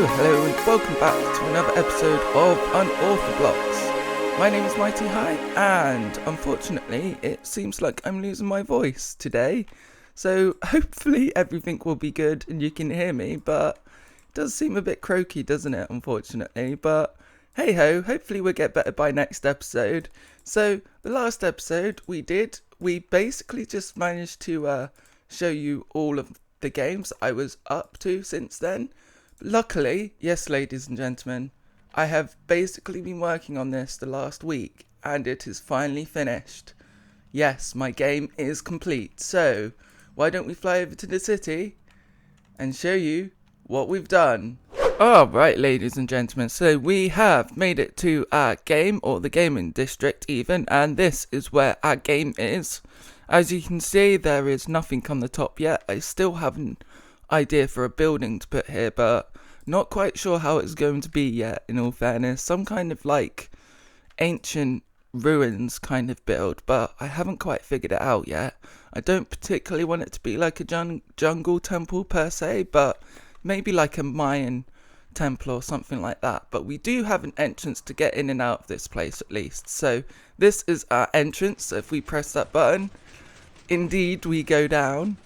Hello and welcome back to another episode of UnorthoBlocks. My name is Mighty High and unfortunately it seems like I'm losing my voice today. So hopefully everything will be good and you can hear me, but it does seem a bit croaky, doesn't it, unfortunately. But hey ho, hopefully we'll get better by next episode. So the last episode we basically just managed to show you all of the games I was up to since then. Luckily, yes ladies and gentlemen, I have basically been working on this the last week and it is finally finished. Yes, my game is complete, so why don't we fly over to the city and show you what we've done. Alright ladies and gentlemen, so we have made it to our game, or the gaming district even, and this is where our game is. As you can see, there is nothing on the top yet. I still haven't idea for a building to put here, but not quite sure how it's going to be yet, in all fairness. Some kind of like ancient ruins kind of build, but I haven't quite figured it out yet. I don't particularly want it to be like a jungle temple per se, but maybe like a Mayan temple or something like that. But we do have an entrance to get in and out of this place at least. So this is our entrance. So if we press that button, indeed we go down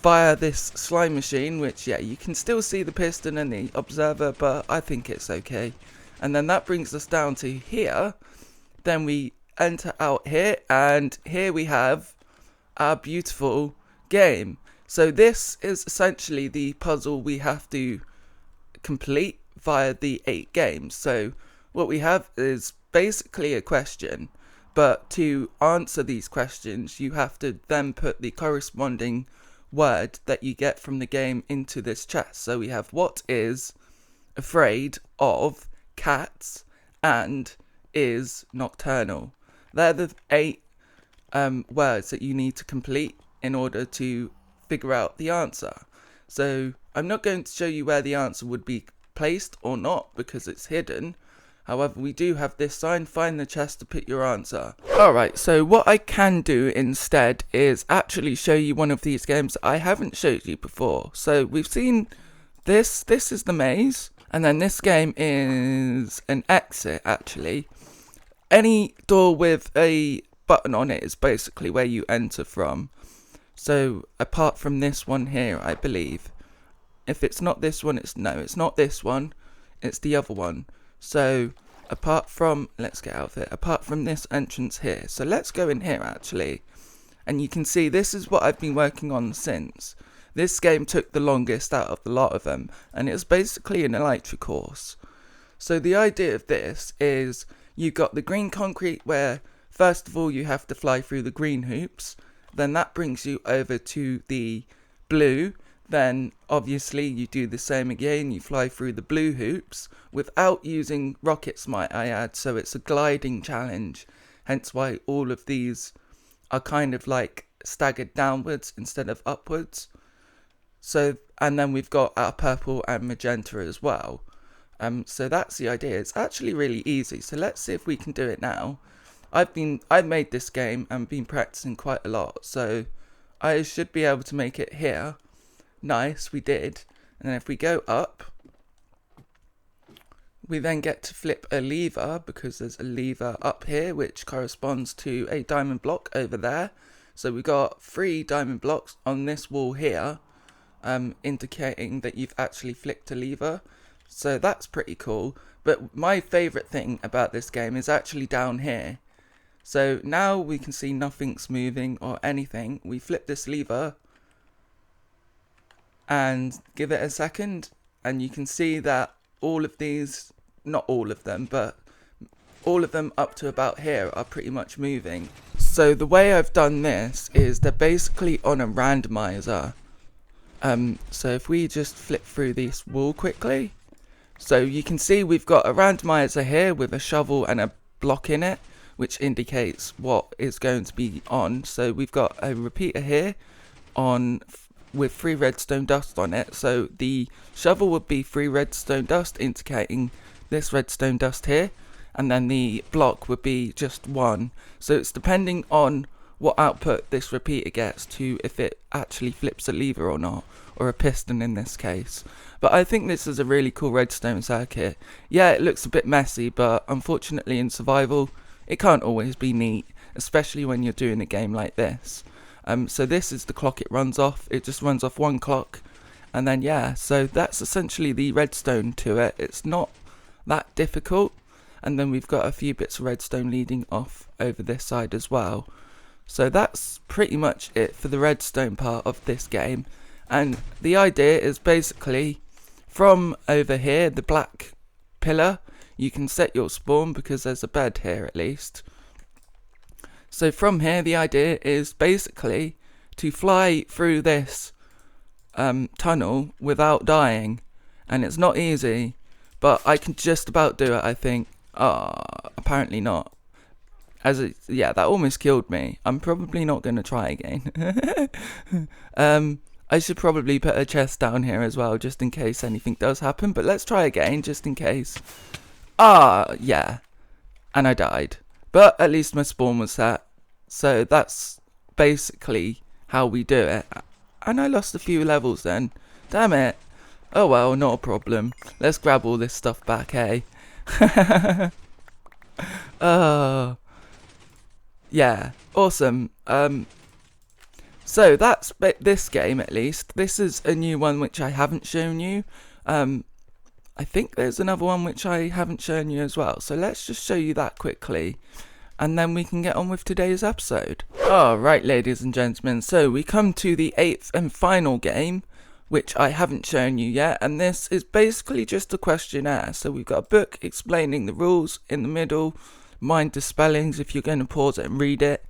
via this slime machine, which you can still see the piston and the observer, but I think it's okay. And then that brings us down to here. Then we enter out here, and here we have our beautiful game. So this is essentially the puzzle we have to complete via the 8 games. So what we have is basically a question, but to answer these questions you have to then put the corresponding word that you get from the game into this chest. So we have what is afraid of cats and is nocturnal. They're the 8 words that you need to complete in order to figure out the answer. So I'm not going to show you where the answer would be placed or not because it's hidden. However, we do have this sign, find the chest to put your answer. Alright, so what I can do instead is actually show you one of these games I haven't showed you before. So we've seen this is the maze, and then this game is an exit actually. Any door with a button on it is basically where you enter from. So apart from this one here, I believe. If it's not this one, it's not this one, it's the other one. So apart from, let's get out of it, apart from this entrance here, so let's go in here actually, and you can see this is what I've been working on since. This game took the longest out of the lot of them, and it's basically an electric course. So the idea of this is you've got the green concrete where first of all you have to fly through the green hoops, then that brings you over to the blue. Then obviously you do the same again, you fly through the blue hoops without using rockets, might I add, so it's a gliding challenge, hence why all of these are kind of like staggered downwards instead of upwards. So, and then we've got our purple and magenta as well. So that's the idea. It's actually really easy, so let's see if we can do it now. I've made this game and been practicing quite a lot, so I should be able to make it here. Nice, we did. And then if we go up, we then get to flip a lever because there's a lever up here which corresponds to a diamond block over there. So we got 3 diamond blocks on this wall here, indicating that you've actually flicked a lever. So that's pretty cool. But my favourite thing about this game is actually down here. So now we can see nothing's moving or anything. We flip this lever and give it a second, and you can see that all of these, not all of them, but all of them up to about here are pretty much moving. So the way I've done this is they're basically on a randomizer. So if we just flip through this wall quickly, so you can see we've got a randomizer here with a shovel and a block in it, which indicates what is going to be on. So we've got a repeater here on with 3 redstone dust on it, so the shovel would be 3 redstone dust indicating this redstone dust here, and then the block would be just 1. So it's depending on what output this repeater gets to if it actually flips a lever or not, or a piston in this case. But I think this is a really cool redstone circuit. Yeah, it looks a bit messy, but unfortunately in survival it can't always be neat, especially when you're doing a game like this. So this is the clock it runs off. It just runs off one clock, and then yeah, so that's essentially the redstone to it. It's not that difficult. And then we've got a few bits of redstone leading off over this side as well. So that's pretty much it for the redstone part of this game. And the idea is basically from over here, the black pillar, you can set your spawn because there's a bed here at least. So from here, the idea is basically to fly through this tunnel without dying. And it's not easy, but I can just about do it, I think. Apparently not. Yeah, that almost killed me. I'm probably not going to try again. I should probably put a chest down here as well, just in case anything does happen. But let's try again, just in case. Yeah. And I died. But at least my spawn was set. So that's basically how we do it. And I lost a few levels then. Damn it. Oh well, not a problem. Let's grab all this stuff back, eh? Yeah, awesome. So that's this game at least. This is a new one which I haven't shown you. I think there's another one which I haven't shown you as well. So let's just show you that quickly, and then we can get on with today's episode. Alright, ladies and gentlemen, so we come to the 8th and final game, which I haven't shown you yet, and this is basically just a questionnaire. So we've got a book explaining the rules in the middle, mind the spellings if you're going to pause it and read it.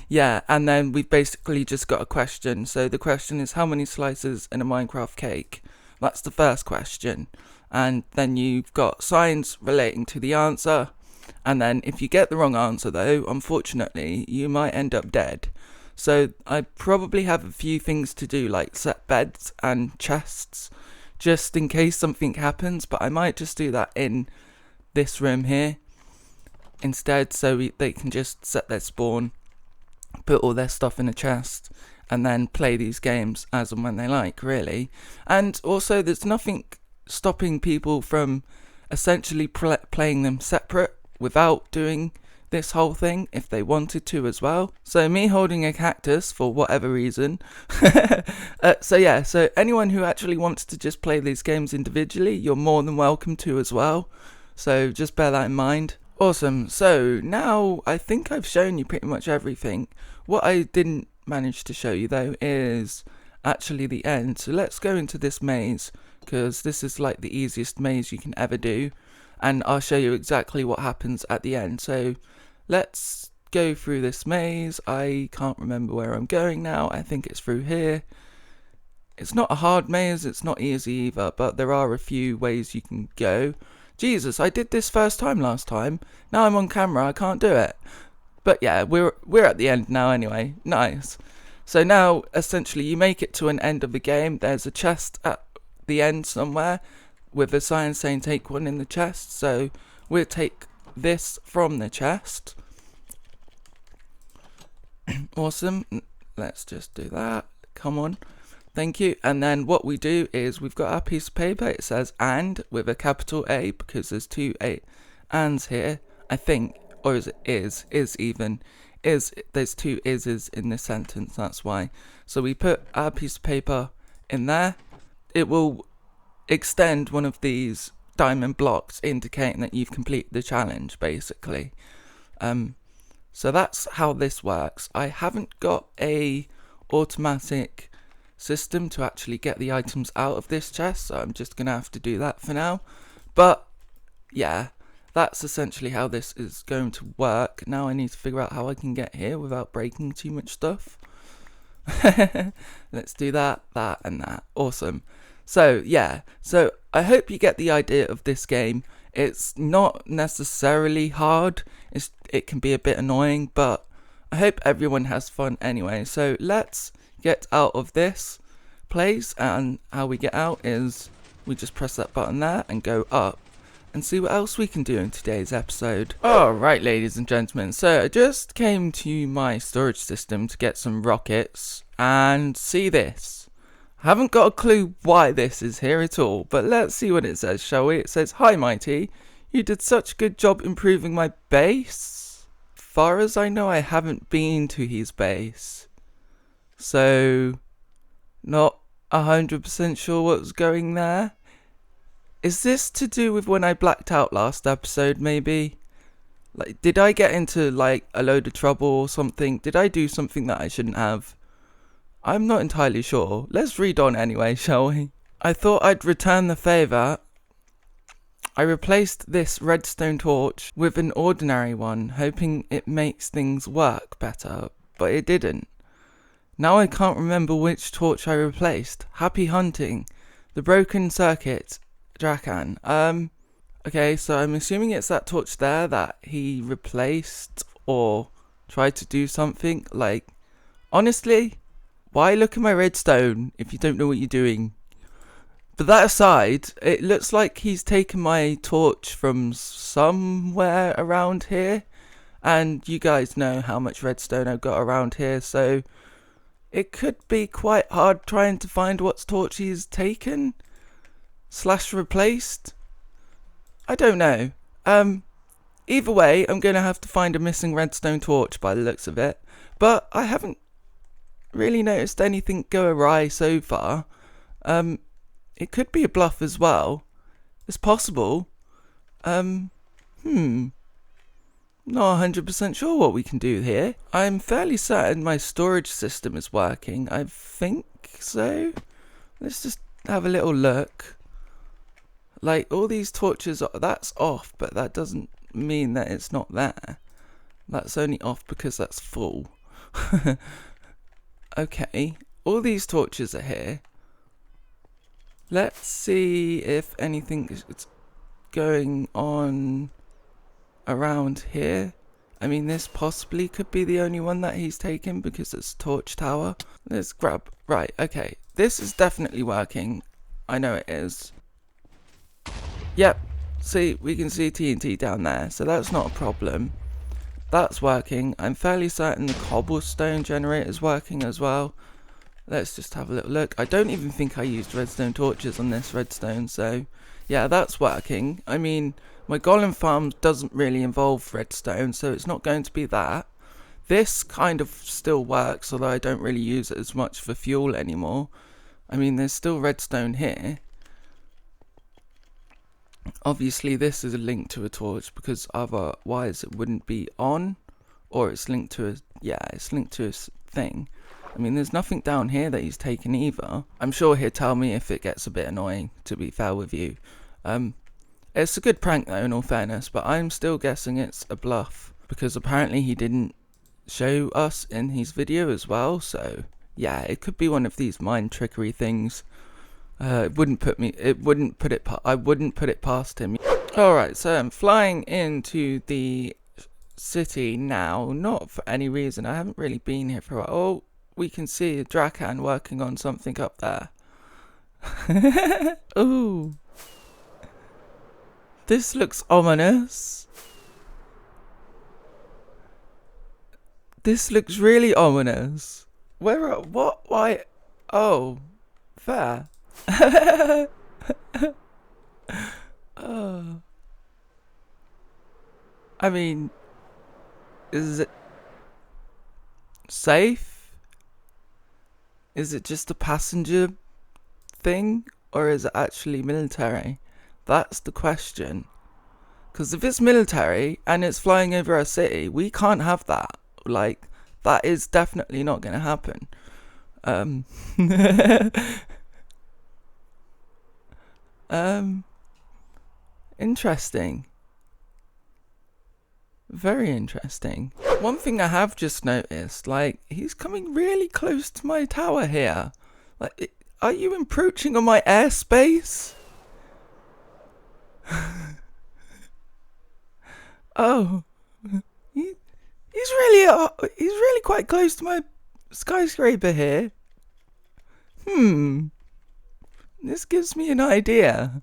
Yeah, and then we've basically just got a question. So the question is, how many slices in a Minecraft cake? That's the first question. And then you've got signs relating to the answer. And then if you get the wrong answer though, unfortunately, you might end up dead. So I probably have a few things to do, like set beds and chests, just in case something happens, but I might just do that in this room here instead, so they can just set their spawn, put all their stuff in a chest, and then play these games as and when they like, really. And also there's nothing stopping people from essentially playing them separate without doing this whole thing if they wanted to as well. So me holding a cactus for whatever reason. So yeah, so anyone who actually wants to just play these games individually, you're more than welcome to as well. So just bear that in mind. Awesome. So now I think I've shown you pretty much everything. What I didn't manage to show you though is actually the end. So let's go into this maze, because this is like the easiest maze you can ever do, and I'll show you exactly what happens at the end. So let's go through this maze. I can't remember where I'm going now. I think it's through here. It's not a hard maze, it's not easy either, but there are a few ways you can go. Jesus, I did this first time last time. Now I'm on camera, I can't do it. But yeah, we're at the end now anyway. Nice. So now, essentially, you make it to an end of the game. There's a chest at the end somewhere with a sign saying take one in the chest. So we'll take this from the chest. Awesome. Let's just do that. Come on. Thank you. And then what we do is we've got our piece of paper. It says and with a capital A, because there's two ands here, I think. Or is it is even. There's two is's in this sentence, that's why. So we put our piece of paper in there. It will extend one of these diamond blocks, indicating that you've completed the challenge, basically. So that's how this works. I haven't got a automatic system to actually get the items out of this chest, so I'm just gonna have to do that for now. But yeah, that's essentially how this is going to work. Now I need to figure out how I can get here without breaking too much stuff. Let's do that, and that. Awesome. So yeah, so I hope you get the idea of this game. It's not necessarily hard. It can be a bit annoying, but I hope everyone has fun anyway. So let's get out of this place, and how we get out is we just press that button there and go up. and see what else we can do in today's episode. Alright, ladies and gentlemen, so I just came to my storage system to get some rockets, and see this. I haven't got a clue why this is here at all, but let's see what it says, shall we? It says, "Hi Mighty, you did such a good job improving my base." Far as I know, I haven't been to his base, so not 100% sure what's going there. Is this to do with when I blacked out last episode, maybe? Like, did I get into, like, a load of trouble or something? Did I do something that I shouldn't have? I'm not entirely sure. Let's read on anyway, shall we? I thought I'd return the favour. I replaced this redstone torch with an ordinary one, hoping it makes things work better, but it didn't. Now I can't remember which torch I replaced. Happy hunting. The broken circuit. Drakan. Okay, so I'm assuming it's that torch there that he replaced or tried to do something. Like, honestly, why look at my redstone if you don't know what you're doing? But that aside, it looks like he's taken my torch from somewhere around here. And you guys know how much redstone I've got around here, so it could be quite hard trying to find what torch he's taken / replaced. I don't know. Either way, I'm going to have to find a missing redstone torch by the looks of it. But I haven't really noticed anything go awry so far. It could be a bluff as well. It's possible. Not 100% sure what we can do here. I'm fairly certain my storage system is working. I think so. Let's just have a little look. Like, all these torches, that's off, but that doesn't mean that it's not there. That's only off because that's full. Okay, all these torches are here. Let's see if anything is going on around here. I mean, this possibly could be the only one that he's taken because it's a torch tower. Let's grab... Right, okay. This is definitely working. I know it is. Yep. See, we can see TNT down there, so that's not a problem. That's working. I'm fairly certain the cobblestone generator is working as well. Let's just have a little look. I don't even think I used redstone torches on this redstone, so yeah, that's working. I mean, my golem farm doesn't really involve redstone, so it's not going to be that. This kind of still works, although I don't really use it as much for fuel anymore. I mean, there's still redstone here. Obviously, this is a link to a torch because otherwise it wouldn't be on, or it's linked to a, yeah, it's linked to a thing. I mean, there's nothing down here that he's taken either. I'm sure he'll tell me if it gets a bit annoying, to be fair with you. It's a good prank though, in all fairness, but I'm still guessing it's a bluff because apparently he didn't show us in his video as well, so yeah, it could be one of these mind trickery things. I wouldn't put it past him. Alright, so I'm flying into the city now, not for any reason. I haven't really been here for a while. Oh, we can see a Drakan working on something up there. Ooh. This looks ominous. This looks really ominous. What? Why? Oh, fair. Oh. I mean, is it safe? Is it just a passenger thing, or is it actually military? That's the question. Because if it's military and it's flying over our city, we can't have that. Like, that is definitely not going to happen. Interesting. Very interesting. One thing I have just noticed, like, he's coming really close to my tower here. Like, are you encroaching on my airspace? Oh, he's really quite close to my skyscraper here. This gives me an idea.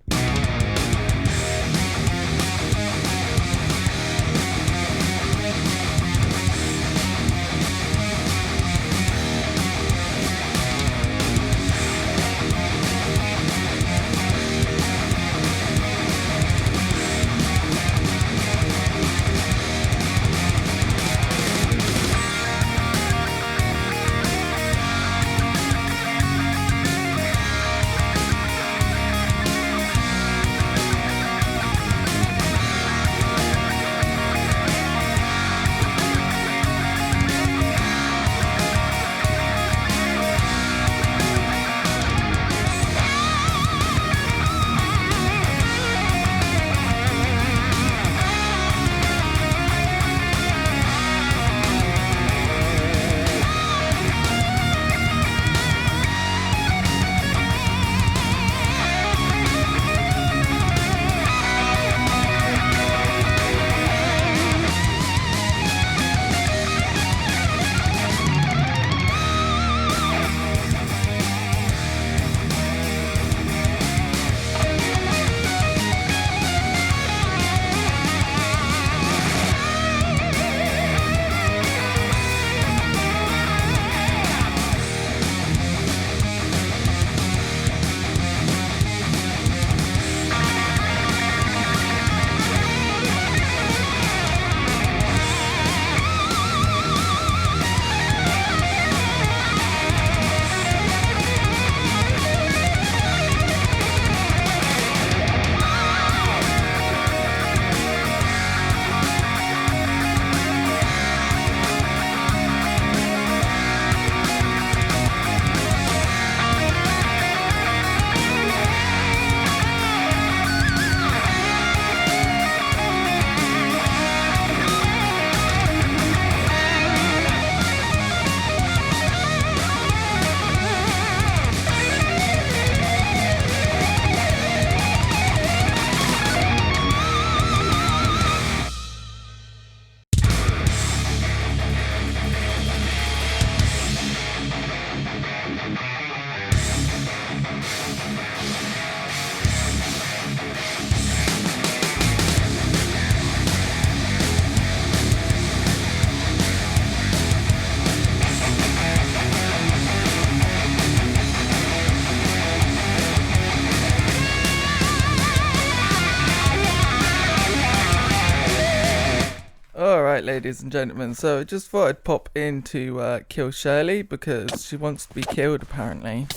ladies and gentlemen. So I just thought I'd pop in to kill Shirley because she wants to be killed, apparently.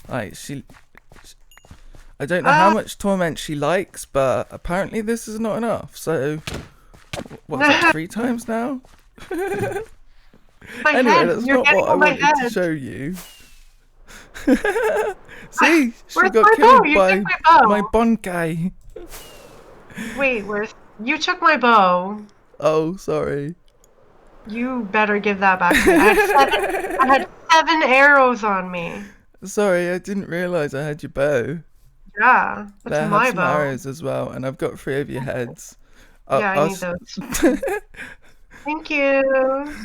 Like, I don't know how much torment she likes, but apparently this is not enough. So, what's that, 3 times now? Anyway, that's not what I wanted to show you. See, she got killed by my Bond guy. Wait, you took my bow. Oh, sorry. You better give that back to me. I had 7 arrows on me. Sorry, I didn't realise I had your bow. Yeah, that's my some bow. arrows as well, and I've got 3 of your heads. Yeah, I need those. Thank you.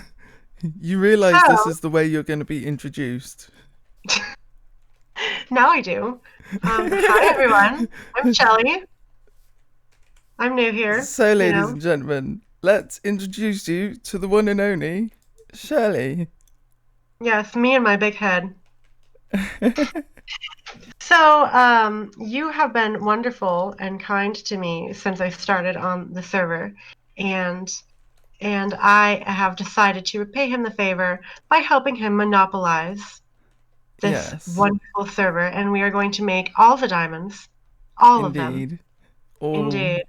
You realise this is the way you're going to be introduced. Now I do. Hi, everyone. I'm Shirley. I'm new here. So, ladies and gentlemen, let's introduce you to the one and only Shirley. Yes, me and my big head. So, you have been wonderful and kind to me since I started on the server, and I have decided to repay him the favor by helping him monopolize this wonderful server, and we are going to make all the diamonds, all of them. Indeed.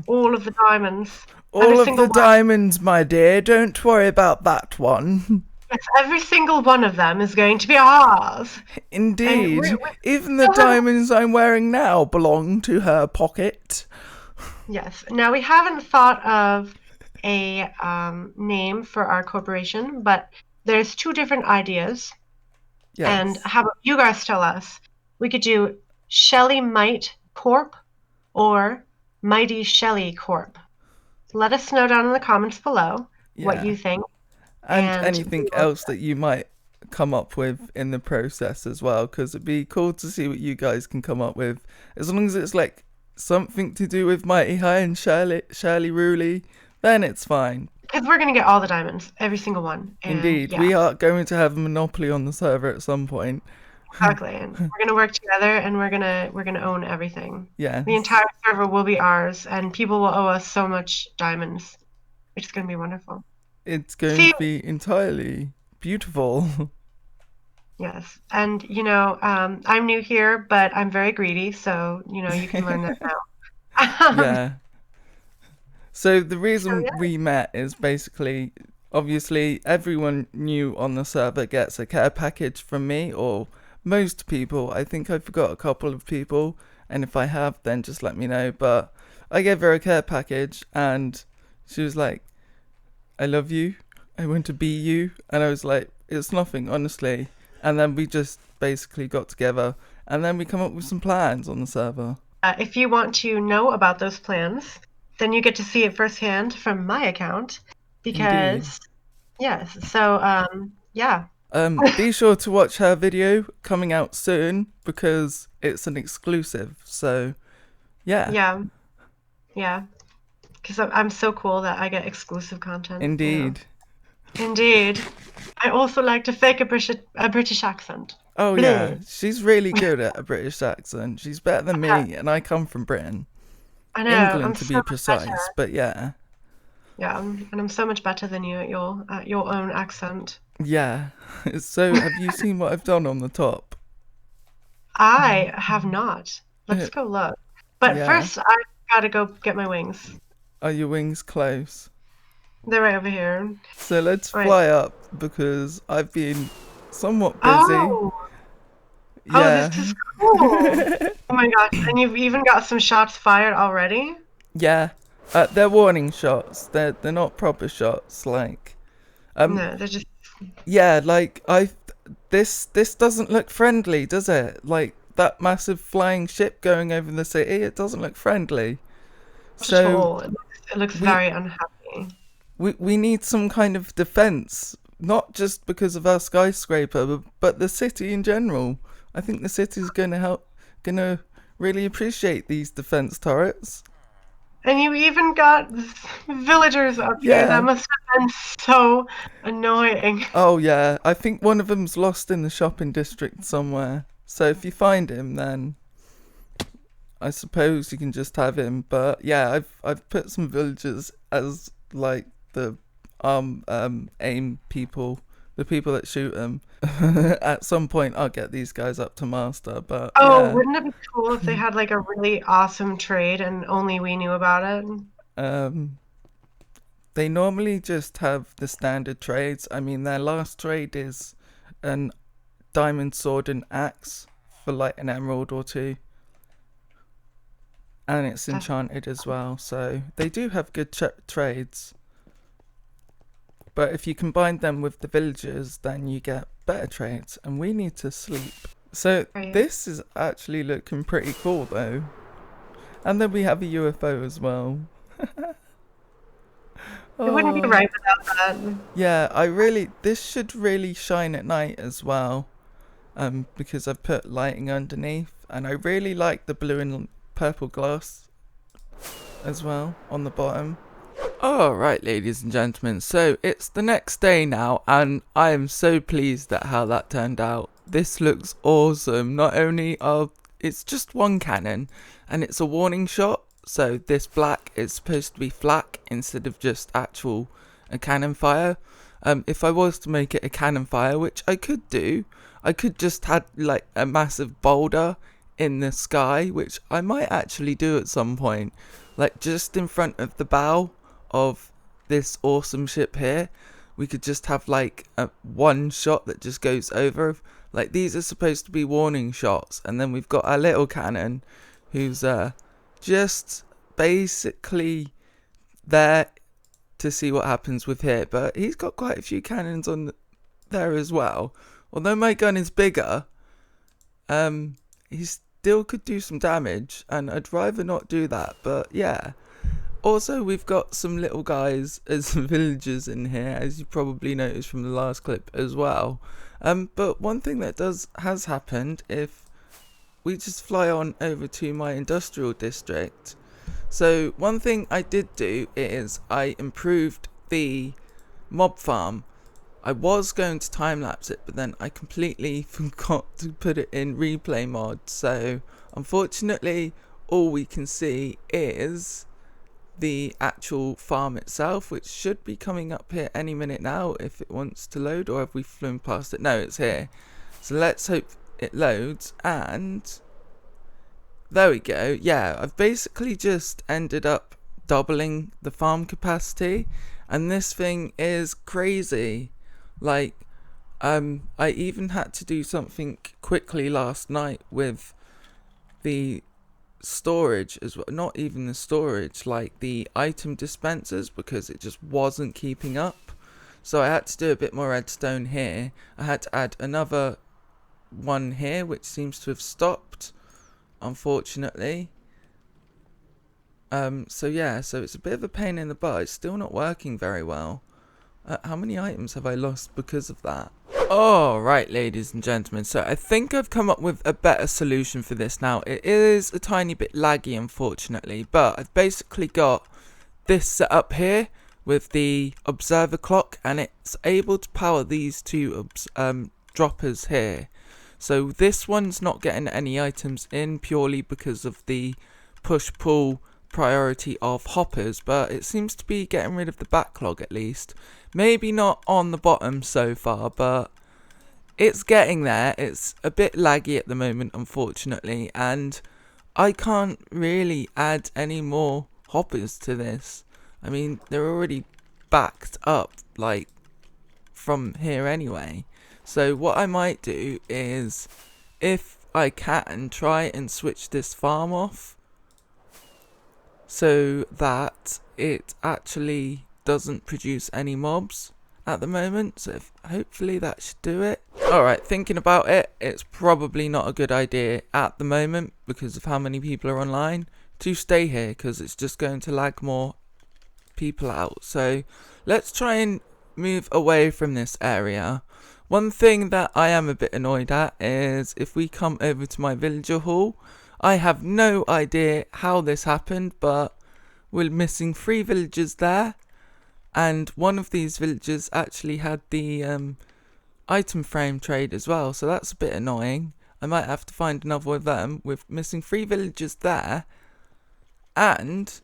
All of the diamonds. All of the diamonds, my dear. Don't worry about that one. Yes, every single one of them is going to be ours. Indeed. Even the diamonds I'm wearing now belong to her pocket. Yes. Now, we haven't thought of a name for our corporation, but there's 2 different ideas. Yes. And how about you guys tell us? We could do Shelly Might Corp or Mighty Shelley Corp. Let us know down in the comments below what you think. And anything else that you might come up with in the process as well, because it'd be cool to see what you guys can come up with. As long as it's like something to do with Mighty High and Shirley Ruley, then it's fine. Because we're going to get all the diamonds, every single one. And indeed, we are going to have a monopoly on the server at some point. Exactly, and we're going to work together, and we're gonna own everything. Yeah. The entire server will be ours, and people will owe us so much diamonds. It's going to be wonderful. It's going to be entirely beautiful. Yes, and I'm new here, but I'm very greedy, so you can learn that now. Yeah. So the reason we met is basically, obviously, everyone new on the server gets a care package from me, or most people. I think I forgot a couple of people, and if I have, then just let me know. But I gave her a care package, and she was like, I love you, I want to be you. And I was like, it's nothing, honestly. And then we just basically got together, and then we come up with some plans on the server. If you want to know about those plans, then you get to see it firsthand from my account, because yes, so yeah. Be sure to watch her video coming out soon, because it's an exclusive. So yeah, because I'm so cool that I get exclusive content. Indeed. I also like to fake a British accent. Oh yeah, she's really good at a British accent. She's better than me, and I come from Britain. I know, England to be precise, but yeah. Yeah, and I'm so much better than you at your own accent. Yeah. So, have you seen what I've done on the top? I have not. Let's go look. But first, I gotta go get my wings. Are your wings close? They're right over here. So let's fly up, because I've been somewhat busy. Oh, this is cool. Oh my gosh, and you've even got some shots fired already? Yeah. They're warning shots. They're not proper shots. Like, no, they're just. Yeah, like this doesn't look friendly, does it? Like that massive flying ship going over the city. It doesn't look friendly. So it looks very unhappy. We need some kind of defense, not just because of our skyscraper, but the city in general. I think the city's gonna really appreciate these defense turrets. And you even got villagers up here. That must have been so annoying. Oh yeah, I think one of them's lost in the shopping district somewhere. So if you find him, then I suppose you can just have him. But yeah, I've put some villagers as like the aim people, the people that shoot them. At some point, I'll get these guys up to master. But Oh, yeah, wouldn't it be cool if they had like a really awesome trade and only we knew about it? um, they normally just have the standard trades. I mean, their last trade is an diamond sword and axe for like an emerald or two. And it's That's enchanted as well, so they do have good trades. But if you combine them with the villagers, then you get better trades, and we need to sleep. So right. this is actually looking pretty cool though. And then we have a UFO as well. It wouldn't be Oh, right without that. yeah, this should really shine at night as well. Because I put lighting underneath, and I really like the blue and purple glass as well on the bottom. Alright, ladies and gentlemen, so it's the next day now, and I am so pleased at how that turned out. This looks awesome. Not only are it's just one cannon, and it's a warning shot, so this black is supposed to be flak instead of just actual a cannon fire. If I was to make it a cannon fire, which I could do, I could just have like a massive boulder in the sky, which I might actually do at some point, like just in front of the bow of this awesome ship here. We could just have like a one shot that just goes over. Like these are supposed to be warning shots, and then we've got our little cannon who's just basically there to see what happens with here. But he's got quite a few cannons on there as well. Although my gun is bigger, he still could do some damage, and I'd rather not do that. But yeah. Also, we've got some little guys as villagers in here, as you probably noticed from the last clip as well. But one thing that has happened, if we just fly on over to my industrial district. So one thing I did do is I improved the mob farm. I was going to time-lapse it, but then I completely forgot to put it in replay mode. So unfortunately, all we can see is the actual farm itself, which should be coming up here any minute now if it wants to load, or have we flown past it? No, it's here. So let's hope it loads, and there we go. Yeah, I've basically just ended up doubling the farm capacity, and this thing is crazy. Like, I even had to do something quickly last night with the storage as well, not even the storage, like the item dispensers, because it just wasn't keeping up. So I had to do a bit more redstone here. I had to add another one here, which seems to have stopped, unfortunately. So yeah, so it's a bit of a pain in the butt. It's still not working very well. How many items have I lost because of that? Alright, ladies and gentlemen, so I think I've come up with a better solution for this now. It is a tiny bit laggy, unfortunately, but I've basically got this set up here with the observer clock, and it's able to power these two droppers here. So this one's not getting any items in purely because of the push-pull priority of hoppers, but it seems to be getting rid of the backlog at least. Maybe not on the bottom so far, but it's getting there. It's a bit laggy at the moment, unfortunately, and I can't really add any more hoppers to this. I mean, they're already backed up, like, from here anyway. So what I might do is, if I can, try and switch this farm off so that it actually doesn't produce any mobs at the moment. So hopefully that should do it. Alright, thinking about it, it's probably not a good idea at the moment because of how many people are online to stay here, because it's just going to lag more people out. So let's try and move away from this area. One thing that I am a bit annoyed at is if we come over to my villager hall, I have no idea how this happened, but we're missing 3 villagers there, and one of these villagers actually had the item frame trade as well, so that's a bit annoying. I might have to find another one of them. We're missing 3 villagers there, and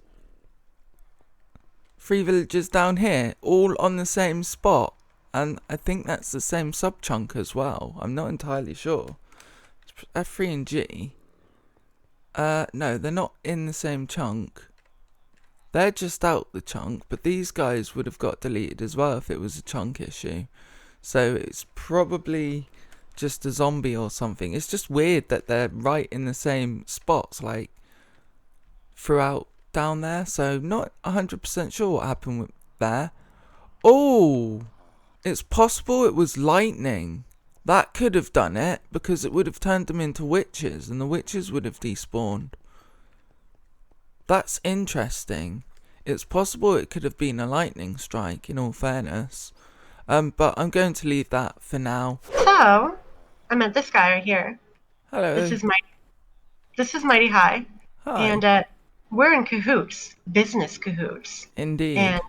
3 villagers down here, all on the same spot. And I think that's the same sub-chunk as well. I'm not entirely sure. F3 and G. No, they're not in the same chunk. They're just out the chunk, but these guys would have got deleted as well if it was a chunk issue. So it's probably just a zombie or something. It's just weird that they're right in the same spots, like, throughout down there. So not 100% sure what happened with there. Oh, it's possible it was lightning. That could have done it, because it would have turned them into witches, and the witches would have despawned. That's interesting. It's possible it could have been a lightning strike, in all fairness. But I'm going to leave that for now. So, I met this guy right here. Hello. This is Mighty High. Hi. And we're in cahoots, business cahoots. Indeed. And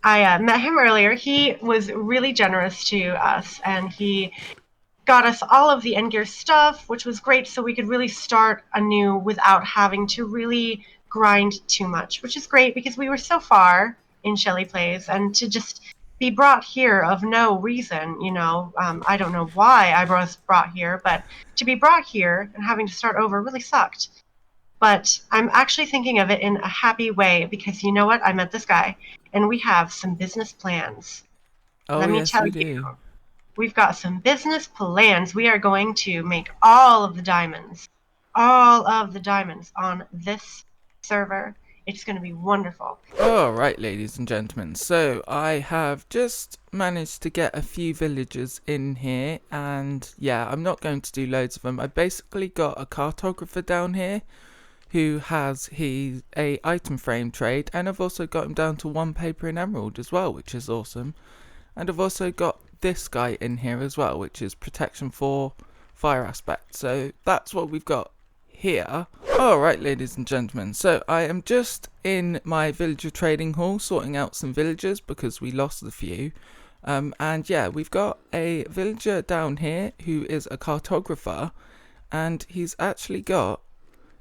I met him earlier. He was really generous to us, and he got us all of the Endgear stuff, which was great, so we could really start anew without having to really grind too much, which is great because we were so far in Shirley Plays, and to just be brought here of no reason, I don't know why I was brought here, but to be brought here and having to start over really sucked. But I'm actually thinking of it in a happy way because you know what? I met this guy, and we have some business plans. Oh, Let me yes, tell we you, do. we've got some business plans. We are going to make all of the diamonds on this server. It's going to be wonderful. Alright, ladies and gentlemen, so I have just managed to get a few villagers in here, and yeah, I'm not going to do loads of them. I basically got a cartographer down here who has a item frame trade, and I've also got him down to 1 paper and emerald as well, which is awesome. And I've also got this guy in here as well, which is protection for fire aspect. So that's what we've got here. Alright, ladies and gentlemen, so I am just in my villager trading hall sorting out some villagers because we lost a few. And yeah, we've got a villager down here who is a cartographer, and he's actually got,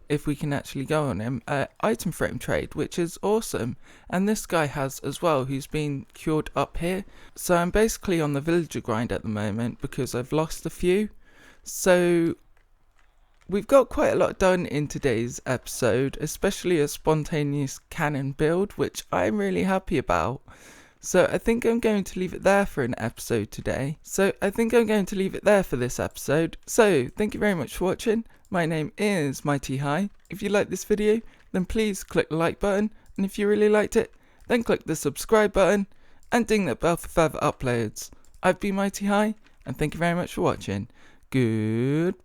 if we can actually go on him, item frame trade, which is awesome. And this guy has as well, who's been cured up here. So I'm basically on the villager grind at the moment because I've lost a few. So we've got quite a lot done in today's episode, especially a spontaneous cannon build, which I'm really happy about. So I think I'm going to leave it there for an episode today. So I think I'm going to leave it there for this episode. So thank you very much for watching. My name is Mighty High. If you like this video, then please click the like button. And if you really liked it, then click the subscribe button and ding that bell for further uploads. I've been Mighty High, and thank you very much for watching. Goodbye.